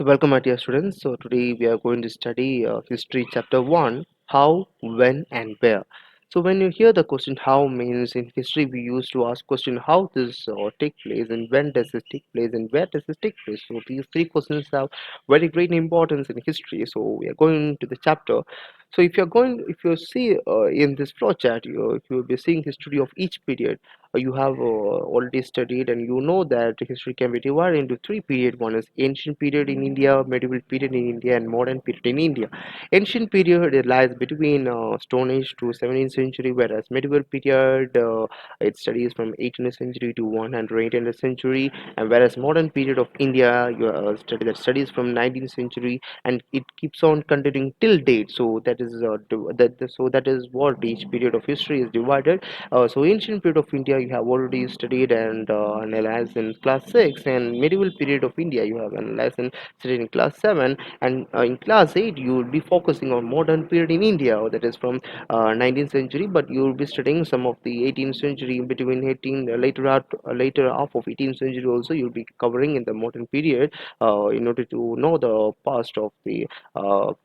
So, welcome, my dear students. So, today we are going to study History Chapter 1, How, When, and Where. So, when you hear the question how means in history, we used to ask question how this take place and when does this take place and where does this take place. So, these three questions have very great importance in history. So, we are going to the chapter. So, if you see in this flow chart, if you will be seeing history of each period, you have already studied and you know that history can be divided into three periods. One is ancient period in India, medieval period in India, and modern period in India. Ancient period it lies between Stone Age to 17th century, whereas medieval period it studies from 18th century to 118th century, and whereas modern period of India studies from 19th century, and it keeps on continuing till date. So that is that is what each period of history is divided. So ancient period of India you have already studied and analyzed in class 6, and medieval period of India you have analyzed and studied in class 7, and in class 8 you will be focusing on modern period in India, that is from 19th century, but you will be studying some of the 18th century in between 18 later half of 18th century also you'll be covering in the modern period in order to know the past of the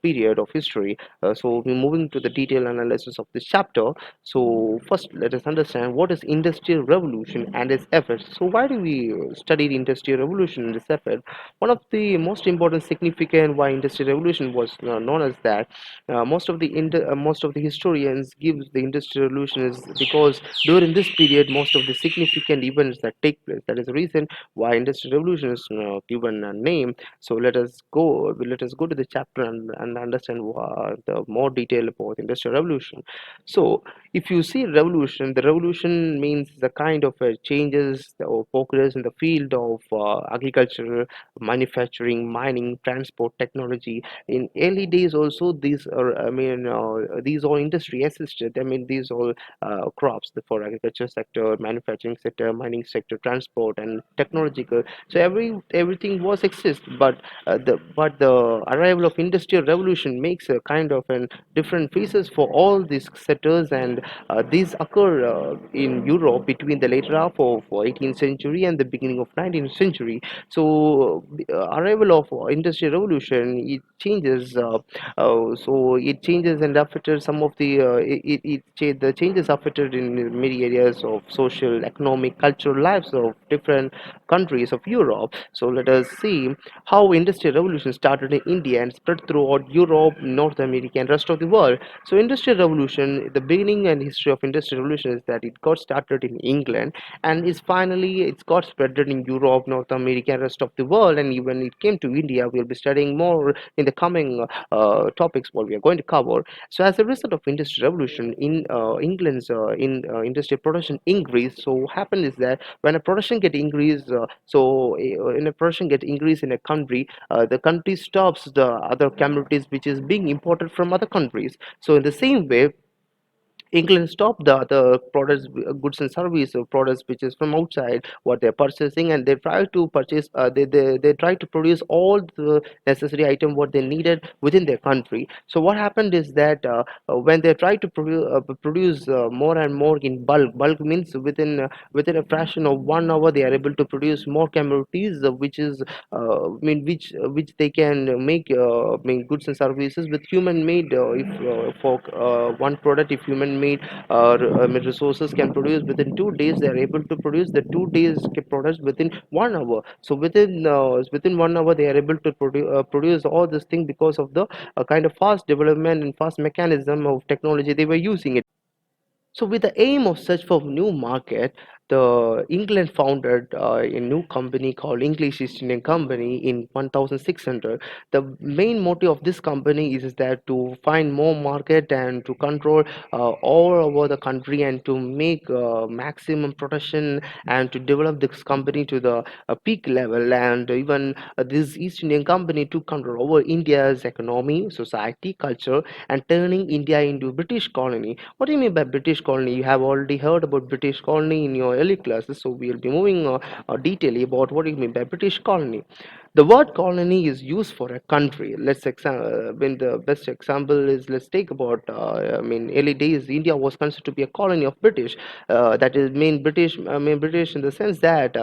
period of history. So we're moving to the detailed analysis of this chapter. So first, let us understand what is industrial revolution and its effects. So why do we study the industrial revolution and its effect? One of the most important significant why industrial revolution was known as that. Most of the historians give the industrial revolution is because during this period most of the significant events that take place. That is the reason why industrial revolution is given a name. So let us go to the chapter and understand the more detail about industrial revolution. So if you see revolution, the revolution means the kind of changes or progress in the field of agriculture, manufacturing, mining, transport, technology. In early days, also these are, these all industry assisted. I mean, these all crops for agriculture sector, manufacturing sector, mining sector, transport, and technological. So everything was exist, but the arrival of industrial revolution makes a kind of an different phases for all these sectors, and these occur in Europe between the later half of 18th century and the beginning of 19th century. So the arrival of industrial revolution it changes and affected some of the the changes affected in many areas of social, economic, cultural lives of different countries of Europe. So let us see how industrial revolution started in India and spread throughout Europe, North America, and rest of the world. So industrial revolution, the beginning and history of industrial revolution is that it got started in England and is finally it's got spreaded in Europe, North America, and rest of the world. And even it came to India, we'll be studying more in the coming topics what we are going to cover. So as a result of industrial revolution in England's industrial production increased. So what happened is that when a production get increased, in a production get increased in a country, the country stops the other commodities which is being imported from other countries. So in the same way, England stopped the other products, goods and service products which is from outside what they're purchasing, and they try to purchase. They try to produce all the necessary item what they needed within their country. So what happened is that when they try to produce more and more in bulk, bulk means within a fraction of 1 hour they are able to produce more commodities, which they can make goods and services with human made. If for one product, if human made resources can produce within 2 days, they are able to produce the 2 days products within 1 hour. So within 1 hour they are able to produce all this thing because of the kind of fast development and fast mechanism of technology they were using. So, with the aim of search for new market, the England founded a new company called English East Indian Company in 1600. The main motive of this company is that to find more market and to control all over the country and to make maximum production and to develop this company to the peak level. And even this East Indian Company took control over India's economy, society, culture, and turning India into a British colony. What do you mean by British colony? You have already heard about British colony in your early classes, so we'll be moving detail about what do you mean by British colony. The word colony is used for a country. When the best example is, let's take about early days. India was considered to be a colony of British. That is mean British. I mean British in the sense that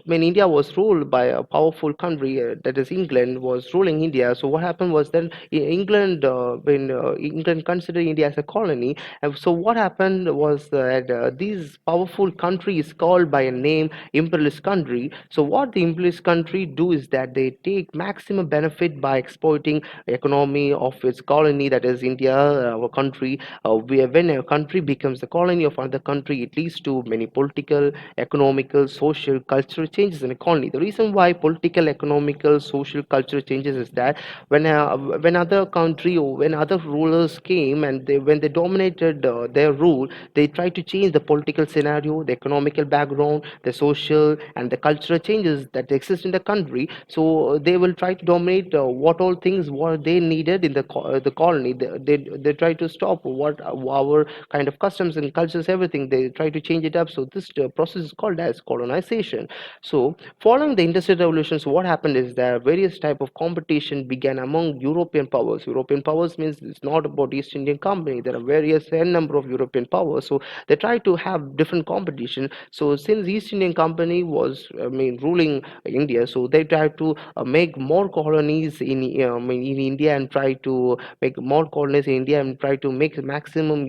when India was ruled by a powerful country, that is England, was ruling India. So what happened was then England, when England considered India as a colony, and so what happened was that these powerful countries called by a name imperialist country. So what the imperialist country do is that they take maximum benefit by exploiting economy of its colony, that is India, our country. When a country becomes a colony of another country, it leads to many political, economical, social, cultural changes in a colony. The reason why political, economical, social, cultural changes is that when other country or when other rulers came and when they dominated their rule, they tried to change the political scenario, the economical background, the social and the cultural changes that exist in the country. So they will try to dominate what all things what they needed in the colony. They try to stop what our kind of customs and cultures, everything. They try to change it up. So this process is called as colonization. So following the industrial revolutions, what happened is that various type of competition began among European powers. European powers means it's not about East Indian Company. There are various n number of European powers. So they try to have different competition. So since East Indian Company was, ruling India, so they try to make more colonies in India and try to make more colonies in India and try to make maximum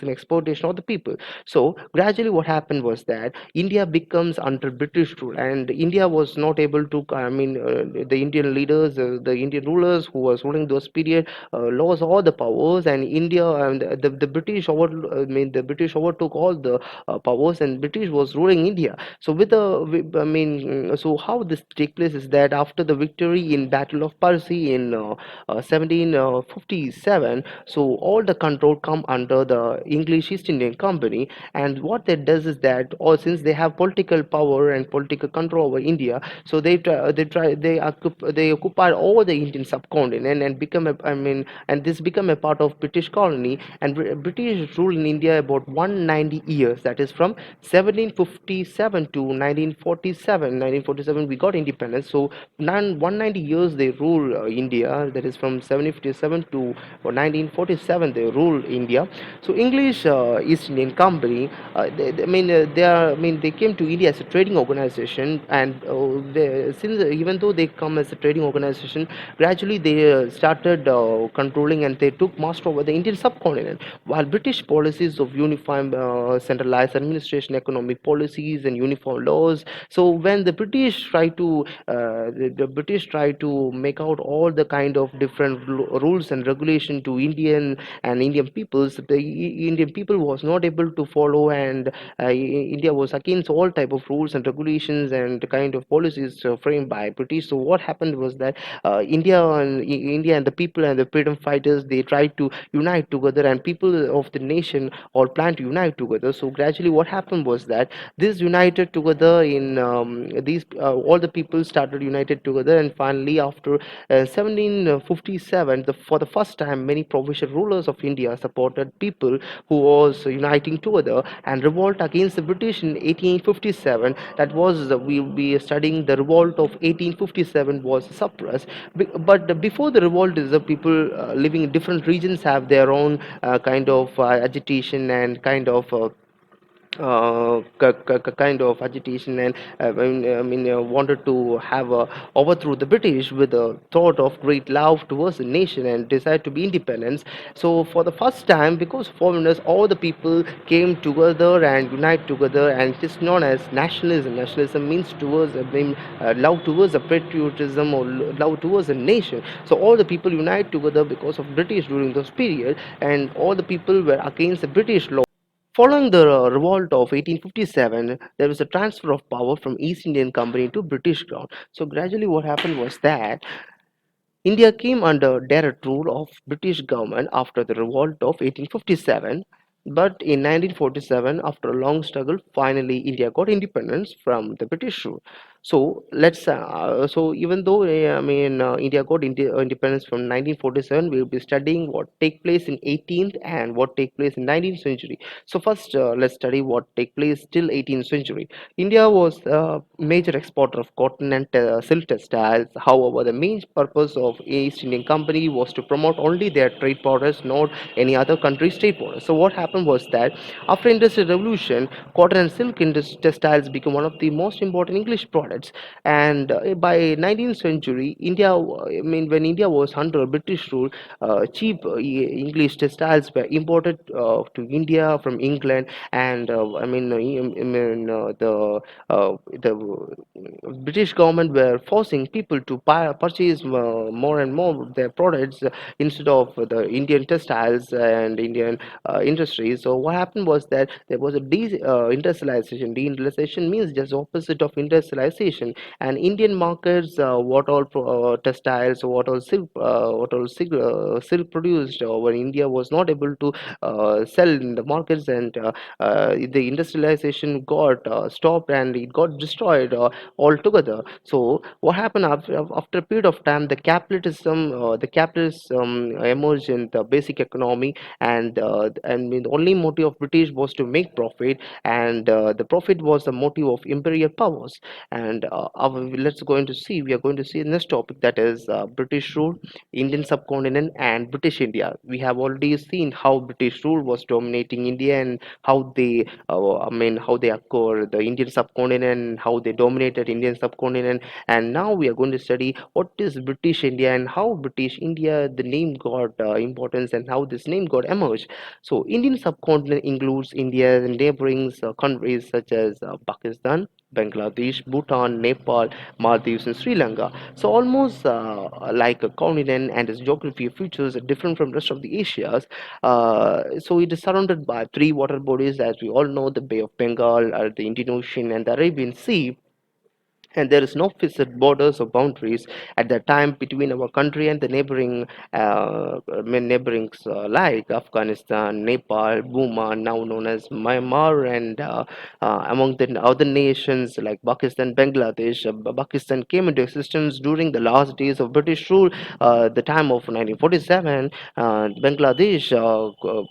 exportation of the people. So gradually, what happened was that India becomes under British rule, and India was not able to. The Indian leaders, the Indian rulers who was ruling those period, lost all the powers, and India and the British the British overtook all the powers, and British was ruling India. So so how this take place is that after the victory in Battle of Parsi in 1757, so all the control come under the English East Indian Company, and what that does is that, or since they have political power and political control over India, so they occupied all the Indian subcontinent and become a, and this become a part of British colony, and British rule in India about 190 years, that is from 1757 to 1947. 1947 we got independence. So 190 years they rule India, that is from 1757 to 1947 they ruled India. So English East Indian Company, they came to India as a trading organization, and even though they come as a trading organization, gradually they started controlling and they took master over the Indian subcontinent. While British policies of uniform centralized administration, economic policies, and uniform laws. So when the British try to the British try to make out all the kind of different rules and regulation to Indian peoples, the Indian people was not able to follow, and India was against all type of rules and regulations and kind of policies framed by British. So what happened was that India and the people and the freedom fighters, they tried to unite together, and people of the nation all planned to unite together. So gradually, what happened was that this united together in these all the people started united together, and finally after 1757, for the first time, many provincial rulers of India supported people who was uniting together and revolt against the British in 1857. That was we will be studying the revolt of 1857 was suppressed. But before the revolt is the people living in different regions have their own kind of agitation and kind of agitation, and wanted to have overthrow the British with a thought of great love towards the nation and desire to be independence. So for the first time, because foreigners, all the people came together and unite together, and it is known as nationalism. Nationalism means towards love towards a patriotism or love towards a nation. So all the people unite together because of British during those period, and all the people were against the British law. Following the revolt of 1857, there was a transfer of power from East Indian Company to British Crown. So gradually what happened was that India came under direct rule of British government after the revolt of 1857. But in 1947, after a long struggle, finally India got independence from the British rule. So let's so even though India got independence from 1947, we'll be studying what take place in 18th and what take place in 19th century. So first, let's study what take place till 18th century. India was a major exporter of cotton and silk textiles. However, the main purpose of East Indian Company was to promote only their trade products, not any other country's trade products. So what happened was that after Industrial Revolution, cotton and silk textiles became one of the most important English products. And by 19th century, when India was under British rule, cheap English textiles were imported to India from England, and the British government were forcing people to purchase more and more of their products instead of the Indian textiles and Indian industries. So what happened was that there was a industrialization. Deindustrialization means just opposite of industrialization. And Indian markets, what all textiles, silk produced, when India was not able to sell in the markets, and the industrialization got stopped and it got destroyed altogether. So what happened after a period of time, the capitalism emerged in the basic economy, and the only motive of British was to make profit, and the profit was the motive of imperial powers. And let's going to see we are going to see in this topic, that is British rule, Indian subcontinent, and British India. We have already seen how British rule was dominating India, and how they acquired the Indian subcontinent, how they dominated Indian subcontinent. And now we are going to study what is British India and how British India the name got importance, and how this name got emerged. So Indian subcontinent includes India's neighboring countries such as Pakistan, Bangladesh, Bhutan, Nepal, Maldives, and Sri Lanka. So almost like a continent, and its geography features are different from rest of the Asias. So it is surrounded by three water bodies, as we all know: the Bay of Bengal, the Indian Ocean, and the Arabian Sea. And there is no fixed borders or boundaries at that time between our country and the neighborings like Afghanistan, Nepal, Burma, now known as Myanmar, and among the other nations like Pakistan, Bangladesh. Pakistan came into existence during the last days of British rule, the time of 1947. Bangladesh,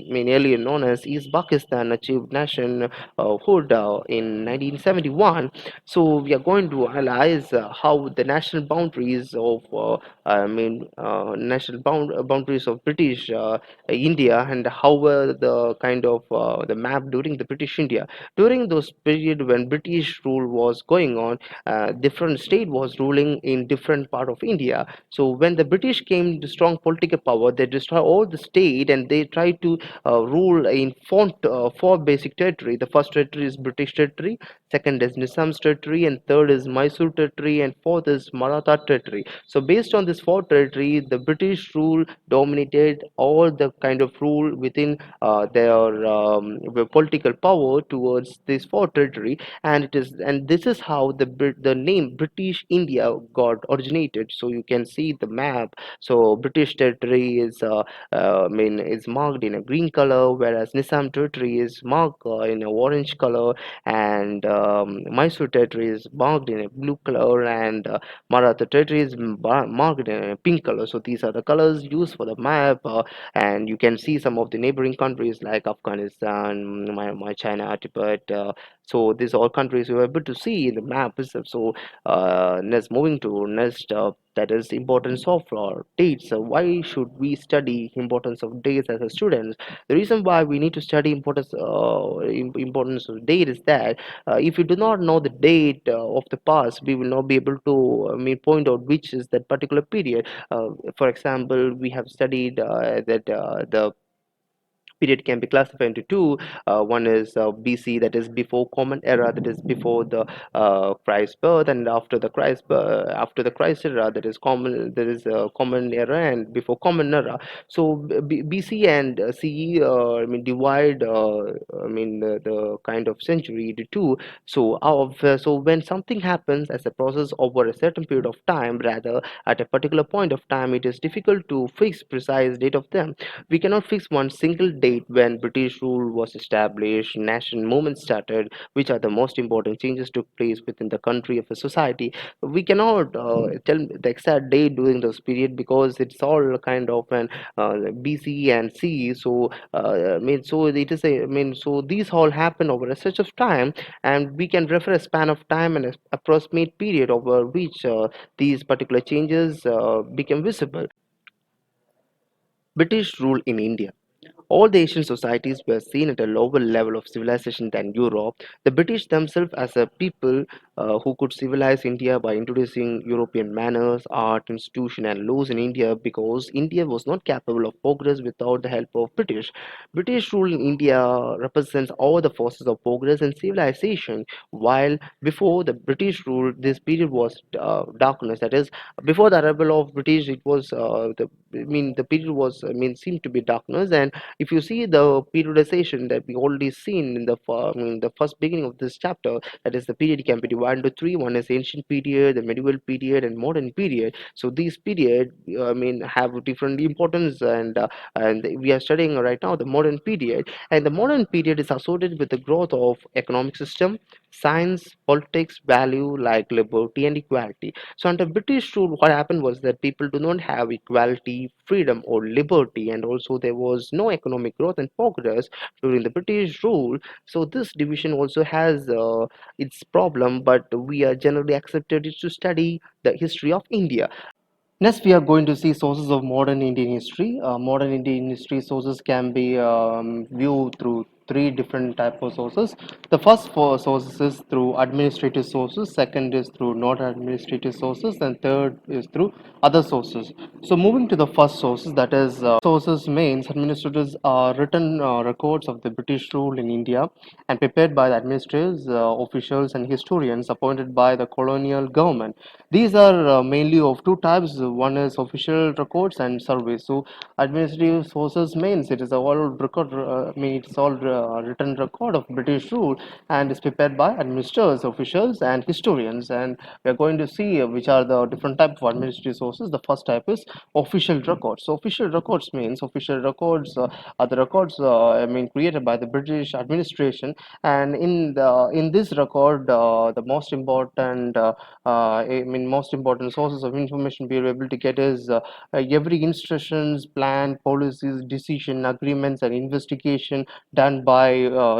earlier known as East Pakistan, achieved nationhood in 1971. So we are going to analyze how the national boundaries of boundaries of British India, and how were the kind of the map during the British India. During those period when British rule was going on, different state was ruling in different part of India. So when the British came to strong political power, they destroyed all the state, and they tried to rule in four basic territory. The first territory is British territory, second is Nizam's territory, and third is Mysore territory, and fourth is Maratha territory. So based on this four territory, the British rule dominated all the kind of rule within their political power towards this four territory. And this is how the name British India got originated. So you can see the map. So British territory is marked in a green color, whereas Nizam territory is marked in a orange color, and Mysore territory is marked in a blue color, and Maratha territory is marked in a pink color. So these are the colors used for the map, and you can see some of the neighboring countries like Afghanistan, my China, Tibet. So these are all countries we were able to see in the map itself. So next, moving to next, that is importance of dates. So why should we study importance of dates as a student? The reason why we need to study importance of date is that if you do not know the date of the past, we will not be able to point out which is that particular period. For example, we have studied that the period can be classified into two. One is BC, that is before Common Era, that is before the Christ's birth, and after the Christ era, that is common. There is a Common Era and before Common Era. So BC and CE, divide. The kind of century into two. So when something happens as a process over a certain period of time, rather at a particular point of time, it is difficult to fix precise date of them. We cannot fix one single date date when British rule was established, national movement started, which are the most important changes took place within the country of a society. We cannot tell the exact date during this period because it's all kind of an BC and C. So so it is a so these all happen over a stretch of time, and we can refer a span of time and a approximate period over which these particular changes became visible. British rule in India. All the Asian societies were seen at a lower level of civilization than Europe. The British themselves, as a people who could civilize India by introducing European manners, art, institution, and laws in India, because India was not capable of progress without the help of British. British rule in India represents all the forces of progress and civilization. While before the British rule, this period was darkness. That is, before the arrival of British, it was the period was seemed to be darkness. And if you see the periodization that we already seen in the first beginning of this chapter, that is the period can be divided into three. One is ancient period, the medieval period, and modern period. So these period have different importance, and we are studying right now the modern period. And the modern period is associated with the growth of economic system, science, politics, value like liberty and equality. So under British rule, what happened was that people do not have equality, freedom, or liberty, and also there was no economic growth and progress during the British rule. So this division also has its problem, but we are generally accepted it to study the history of India. Next, we are going to see sources of modern Indian history. Modern Indian history sources can be viewed through three different type of sources. The first four sources is through administrative sources, second is through not administrative sources, and third is through other sources. So moving to the first sources, that is sources means administrators are written records of the British rule in India and prepared by the administrators, officials, and historians appointed by the colonial government. These are mainly of two types. One is official records and surveys. So administrative sources means it is all record. It's all written record of British rule and is prepared by administrators, officials, and historians. And we are going to see which are the different type of administrative sources. The first type is official records. So official records means official records are the records created by the British administration. And in this record, the most important most important sources of information we are able to get is every instructions, plan, policies, decision, agreements, and investigation done by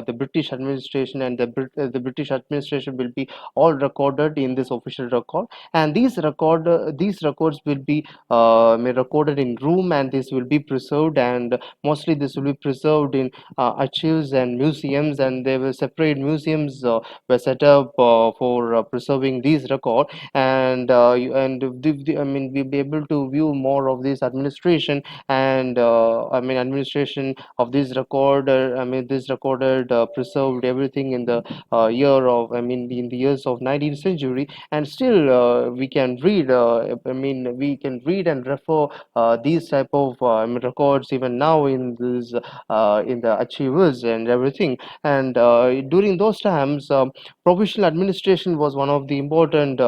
the British administration, and the British administration will be all recorded in this official record. And these records will be recorded in room, and this will be preserved, and mostly this will be preserved in archives and museums, and there were separate museums were set up for preserving these records. And we'll be able to view more of this administration, and administration of this record. This recorded preserved everything in the in the years of 19th century, and still we can read. We can read and refer these type of records even now in the archives and everything. And during those times, provincial administration was one of the important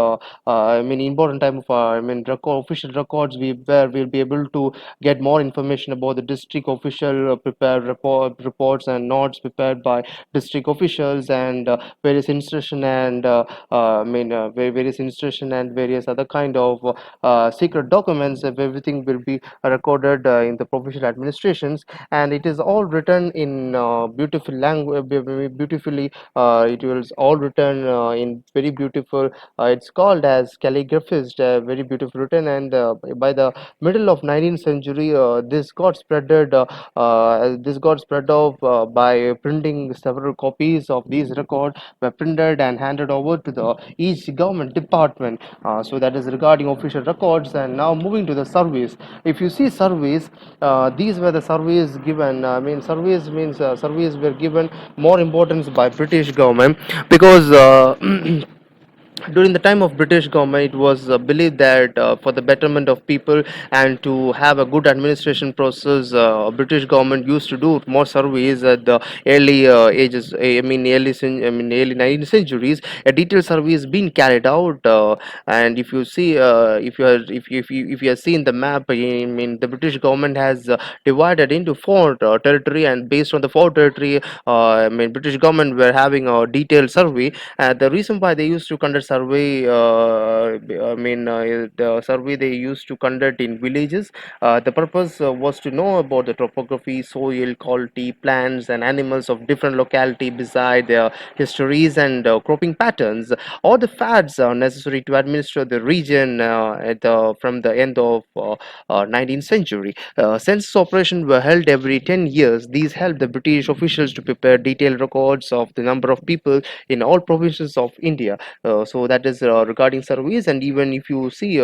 important type of official records where we'll be able to get more information about the district official prepared reports and notes prepared by district officials, and various instruction and various instruction and various other kind of secret documents. Everything will be recorded in the provincial administrations, and it is all written in beautiful language, beautifully. It was all written in very beautiful. It's called as calligraphist, very beautiful written. And by the middle of 19th century, this got spread off by printing. Several copies of these records were printed and handed over to the each government department. So that is regarding official records. And now moving to the surveys. If you see surveys, these were the surveys given. Surveys means surveys were given more importance by British government because during the time of British government, it was believed that for the betterment of people and to have a good administration process, British government used to do more surveys at the early ages. I mean early 19th centuries. A detailed survey is being carried out, and if you see, if you have seen the map, I mean the British government has divided into four territory, and based on the four territory, I mean British government were having a detailed survey. The reason why they used to conduct survey, the survey they used to conduct in villages. The purpose was to know about the topography, soil quality, plants and animals of different locality, beside their histories and cropping patterns. All the facts are necessary to administer the region from the end of 19th century. Census operations were held every 10 years. These helped the British officials to prepare detailed records of the number of people in all provinces of India. So that is regarding surveys. And even if you see,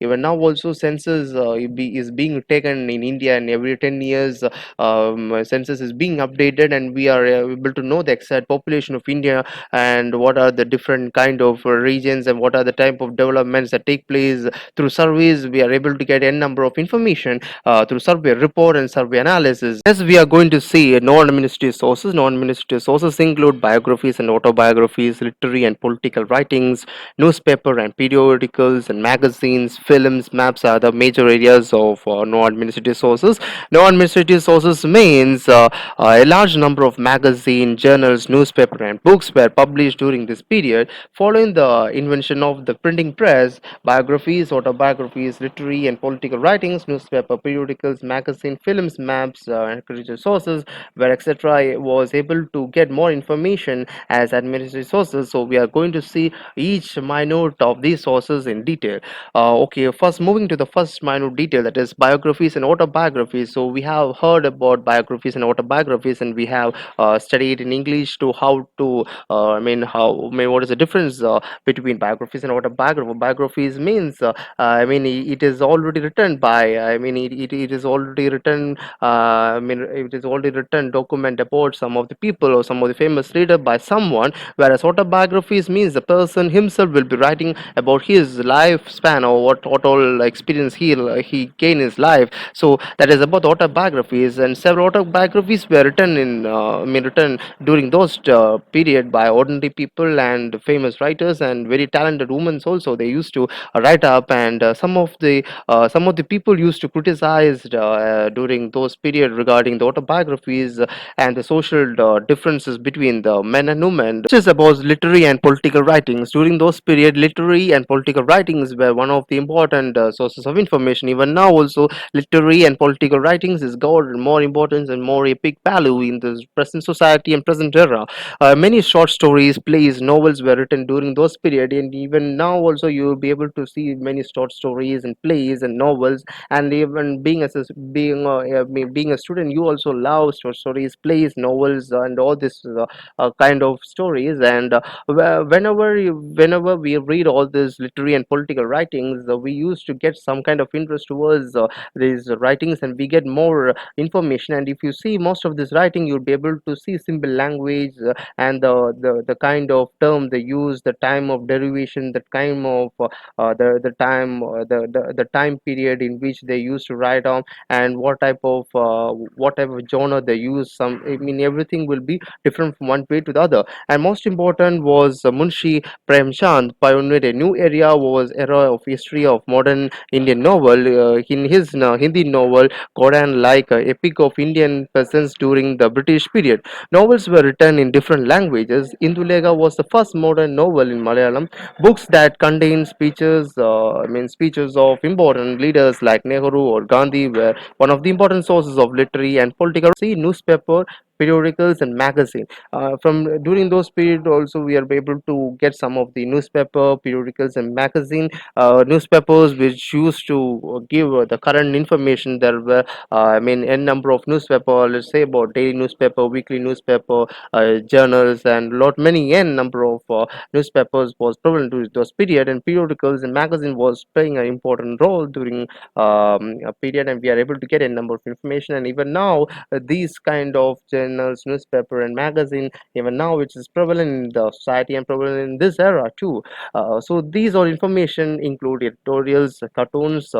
even now also census is being taken in India, and every 10 years census is being updated, and we are able to know the exact population of India, and what are the different kind of regions, and what are the type of developments that take place through surveys. We are able to get n number of information through survey report and survey analysis. As we are going to see, non-administrative sources. Non-administrative sources include biographies and autobiographies, literary and political writings, newspaper and periodicals and magazines, films, maps are the major areas of non-administrative sources. Non-administrative sources means a large number of magazines, journals, newspaper and books were published during this period. Following the invention of the printing press, biographies, autobiographies, literary and political writings, newspaper, periodicals, magazine, films, maps, and critical sources, where etc. was able to get more information as administrative sources. So we are going to see each minute of these sources in detail. Okay, first moving to the first minute detail, that is biographies and autobiographies. So we have heard about biographies and autobiographies, and we have studied in English to how to what is the difference between biographies and autobiography. Biographies means it is already written by, it is already written, it is already written document about some of the people or some of the famous leader by someone, whereas autobiographies means the person himself will be writing about his lifespan, or what all experience he gained in his life. So that is about autobiographies, and several autobiographies were written written during those period by ordinary people and famous writers and very talented women also. They used to write up, and some of the people used to criticize during those period regarding the autobiographies and the social differences between the men and women. This is about literary and political writings. During those period, literary and political writings were one of the important sources of information. Even now also, literary and political writings is got more importance and more epic value in the present society and present era. Many short stories, plays, novels were written during those period, and even now also you will be able to see many short stories and plays and novels. And even being a student, you also love short stories, plays, novels, and all this kind of stories. And whenever we read all these literary and political writings, we used to get some kind of interest towards these writings, and we get more information. And if you see most of this writing, you'll be able to see simple language, and the kind of term they use, the time of derivation, the time of the time period in which they used to write on, and what type of genre they use. Everything will be different from one way to the other. And most important was Munshi Premchand pioneered a new era of history of modern Indian novel. In his Hindi novel Koran, like epic of Indian peasants during the British period. Novels were written in different languages. Indulega was the first modern novel in Malayalam. Books that contain speeches of important leaders like Nehru or Gandhi were one of the important sources of literary and political. See, newspaper, periodicals, and magazine. From during those period also, we are able to get some of the newspaper, periodicals, and magazine. Newspapers which used to give the current information. There were n number of newspaper, let's say about daily newspaper, weekly newspaper, journals, and lot many n number of newspapers was prevalent during those period. And periodicals and magazine was playing an important role during a period, and we are able to get a number of information. And even now, these kind of journals, newspaper, and magazine. Even now, it is prevalent in the society and prevalent in this era too. So these all information include editorials, cartoons,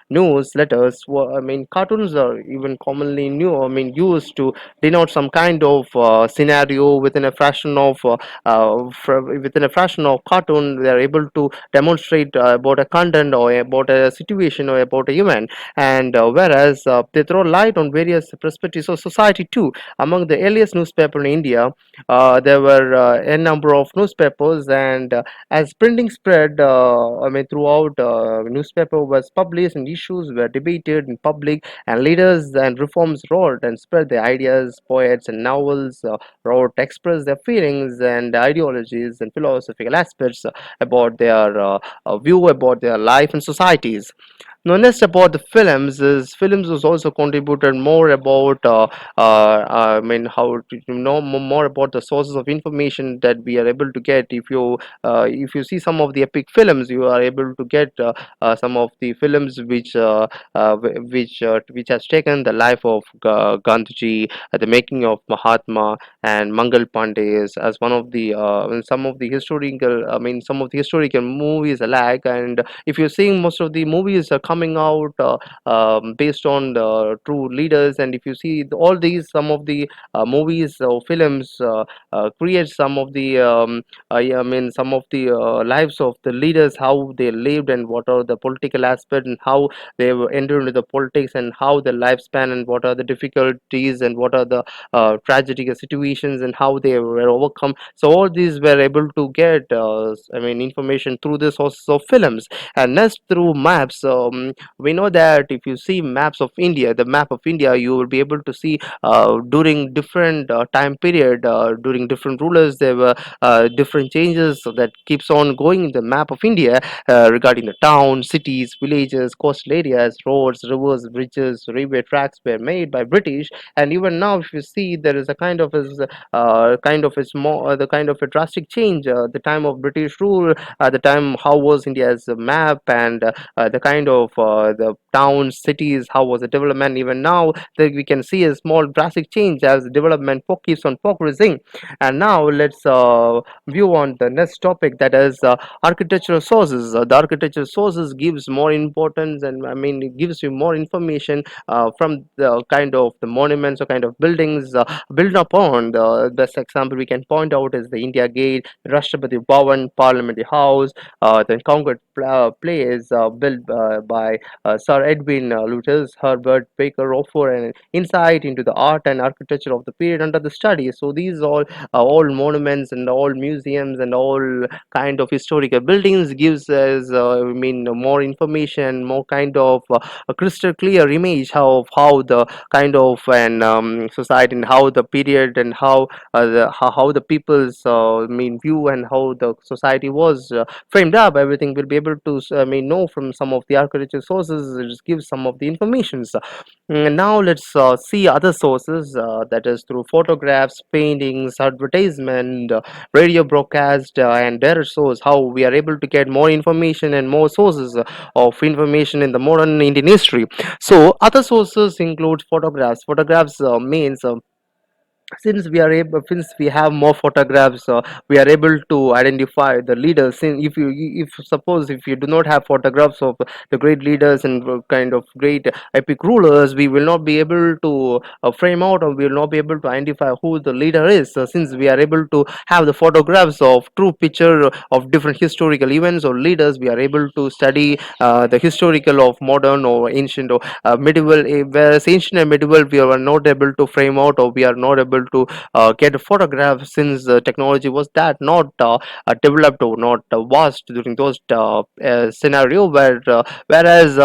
news, letters. I mean, cartoons are even commonly new. I mean, used to denote some kind of scenario within a fashion of within a fashion of cartoon. They are able to demonstrate about a content or about a situation or about a event, and whereas they throw light on various perspectives of society too. Among the earliest newspaper in India, there were a number of newspapers, and as printing spread, I mean, throughout, newspaper was published and issues were debated in public, and leaders and reforms wrote and spread their ideas. Poets and novels wrote, express their feelings and ideologies and philosophical aspects about their view about their life and societies. Not just about the films, is films was also contributed more about I mean, how to know more about the sources of information that we are able to get. If you see some of the epic films, you are able to get some of the films which has taken the life of Gandhiji, the making of Mahatma and Mangal Pandey as one of the some of the historical, I mean, some of the historical movies alike. And if you're seeing, most of the movies are coming out based on the true leaders, and if you see all these, some of the movies or films create some of the yeah, I mean, some of the lives of the leaders, how they lived and what are the political aspect and how they were entered into the politics and how the lifespan and what are the difficulties and what are the tragic situations and how they were overcome. So all these were able to get I mean, information through the sources of films. And next, through maps, we know that if you see maps of India, the map of India, you will be able to see during different time period, during different rulers, there were different changes that keeps on going in the map of India regarding the towns, cities, villages, coastal areas, roads, rivers, bridges, railway tracks were made by British. And even now, if you see, there is a kind of a small the kind of a drastic change, the time of British rule, the time how was India's map, and the kind of the towns, cities, how was the development. Even now, that we can see a small drastic change as development keeps on progressing. And now let's view on the next topic, that is architectural sources. The architectural sources gives more importance, and I mean, it gives you more information from the kind of the monuments or kind of buildings built upon. The best example we can point out is the India Gate, Rashtrapati Bhavan, Parliament House, the Concord Place built by Sir Edwin Lutyens. Herbert Baker offer an insight into the art and architecture of the period under the study. So these all monuments and all museums and all kind of historical buildings gives us I mean, more information, more kind of a crystal clear image of how the kind of an society and how the period and how the people's I mean, view and how the society was framed up. Everything will be able to I mean, know from some of the architectural sources. It just gives some of the information. Now let's see other sources, that is through photographs, paintings, advertisement, radio broadcast, and data source. How we are able to get more information and more sources of information in the modern Indian history. So other sources include photographs. Photographs means since we have more photographs, we are able to identify the leaders. If suppose if you do not have photographs of the great leaders and kind of great epic rulers, we will not be able to frame out, or we will not be able to identify who the leader is. Since we are able to have the photographs of true picture of different historical events or leaders, we are able to study the historical of modern or ancient or medieval, whereas ancient and medieval we are not able to frame out, or we are not able to get a photograph, since technology was that not developed or not vast during those scenario, whereas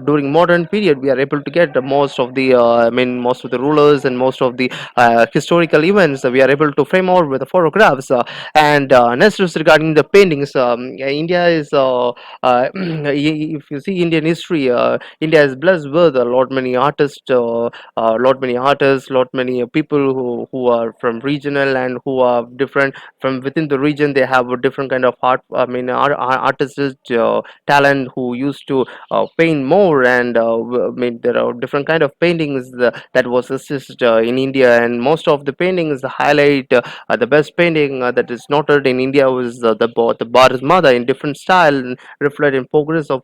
during modern period we are able to get most of the I mean, most of the rulers and most of the historical events we are able to frame out with the photographs. And next is regarding the paintings. India is if you see Indian history, India is blessed with a lot many artists, lot many people who are from regional and who are different from within the region. They have a different kind of art, artist talent who used to paint more, and there are different kind of paintings that was assist in India, and most of the paintings highlight the best painting that is noted in India was the Bharat Mata in different style, and reflecting progress of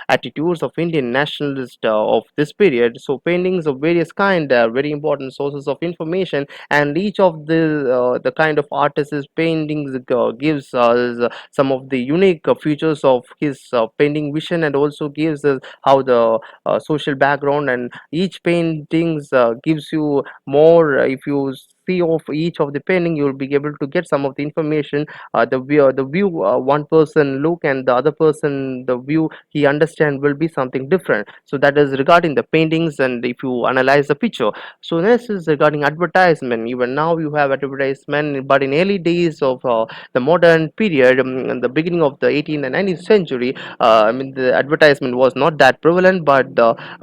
attitudes of Indian nationalists of this period. So paintings of various kind are very important sources of information, and each of the kind of artist's paintings gives us some of the unique features of his painting vision, and also gives us how the social background, and each paintings gives you more. If you see of each of the painting, you will be able to get some of the information, the view one person look, and the other person the view he understand will be something different. So that is regarding the paintings, and if you analyze the picture. So next is regarding advertisement. Even now you have advertisement, but in early days of the modern period, in the beginning of the 18th and 19th century, the advertisement was not that prevalent, but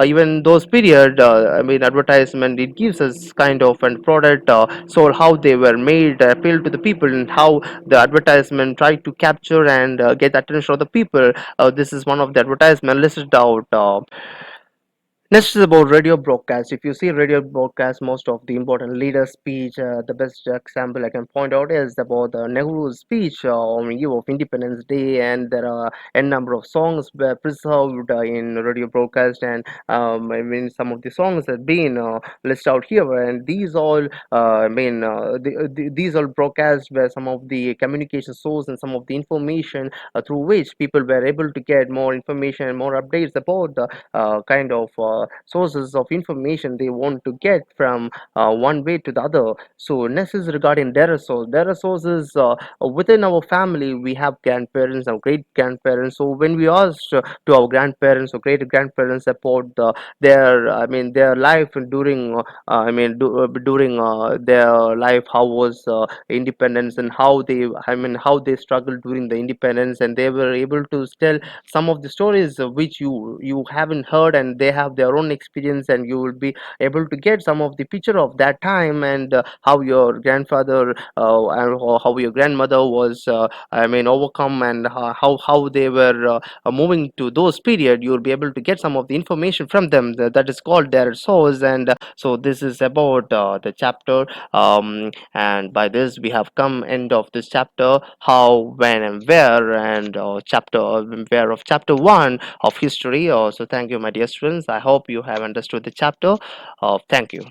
even those period, advertisement, it gives us kind of a product, so how they were made appeal to the people, and how the advertisement tried to capture and get the attention of the people. This is one of the advertisement listed out. Next is about radio broadcast. If you see radio broadcast, most of the important leader speech, the best example I can point out is about Nehru's speech on eve of Independence Day, and there are a number of songs were preserved in radio broadcast, and some of the songs have been listed out here, and these all, these all broadcast were some of the communication source and some of the information through which people were able to get more information and more updates about the kind of sources of information they want to get from one way to the other. So next is regarding data source. Data sources, within our family we have grandparents and great grandparents. So when we ask to our grandparents or great grandparents about their life during during their life, how was independence, and how they struggled during the independence, and they were able to tell some of the stories which you haven't heard, and they have their own experience, and you will be able to get some of the picture of that time, and how your grandfather or how your grandmother was overcome, and how they were moving to those period. You will be able to get some of the information from them. That is called their source. And so this is about the chapter, and by this we have come end of this chapter, how, when, and where, and chapter where of chapter 1 of history. So thank you, my dear students. I hope you have understood the chapter. Thank you.